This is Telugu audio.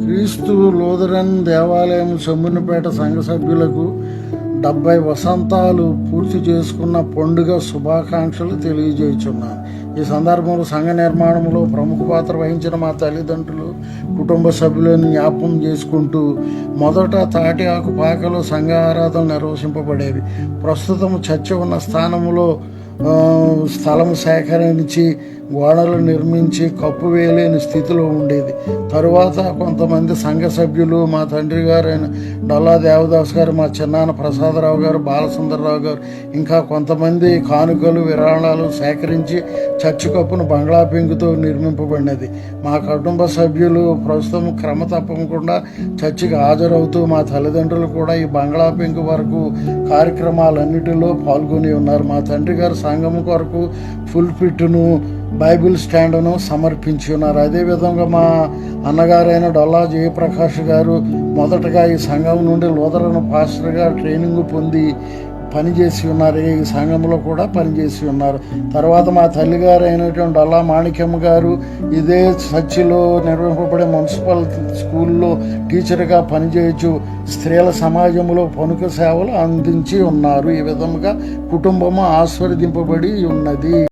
క్రీస్తు లూథరన్ దేవాలయం చెమ్మునిపేట సంఘ సభ్యులకు 70 వసంతాలు పూర్తి చేసుకున్న పండుగ శుభాకాంక్షలు తెలియజేస్తున్నాను. ఈ సందర్భంలో సంఘ నిర్మాణంలో ప్రముఖ పాత్ర వహించిన మా తల్లిదండ్రులు, కుటుంబ సభ్యులను జ్ఞాపకం చేసుకుంటూ మొదట తాటి ఆకు పాకలో సంఘ ఆరాధనలు నిర్వహింపబడేవి. ప్రస్తుతం చర్చ ఉన్న స్థానంలో స్థలం సేకరించి గోడలు నిర్మించి కప్పు వేయలేని స్థితిలో ఉండేది. తరువాత కొంతమంది సంఘ సభ్యులు, మా తండ్రి గారైన డొల్లా దేవదాస్ గారు, మా చిన్నాన్న ప్రసాదరావు గారు, బాలసుందరరావు గారు, ఇంకా కొంతమంది కానుకలు విరాళాలు సేకరించి చర్చి కప్పును బంగ్లా పెంకుతో నిర్మింపబడినది. మా కుటుంబ సభ్యులు ప్రస్తుతం క్రమ తప్పకుండా చర్చికి హాజరవుతూ మా తల్లిదండ్రులు కూడా ఈ బంగ్లా పెంకు వరకు కార్యక్రమాలన్నిటిలో పాల్గొని ఉన్నారు. మా తండ్రి గారు సంఘం కొరకు ఫుల్ పిట్టును, బైబిల్ స్టాండ్ను సమర్పించి ఉన్నారు. అదేవిధంగా మా అన్నగారైన డొల్లా జయప్రకాష్ గారు మొదటగా ఈ సంఘం నుండి లూథరన్ పాస్టర్గా ట్రైనింగ్ పొంది పనిచేసి ఉన్నారు. ఈ సంఘంలో కూడా పనిచేసి ఉన్నారు. తర్వాత మా తల్లిగారు అయినటువంటి డొల్లా మాణిక్యమ్మ గారు ఇదే చర్చిలో నిర్వహింపబడే మున్సిపల్ స్కూల్లో టీచర్గా పనిచేయచ్చు స్త్రీల సమాజంలో పనుక సేవలు అందించి ఉన్నారు. ఈ విధంగా కుటుంబము ఆశీర్వదింపబడి ఉన్నది.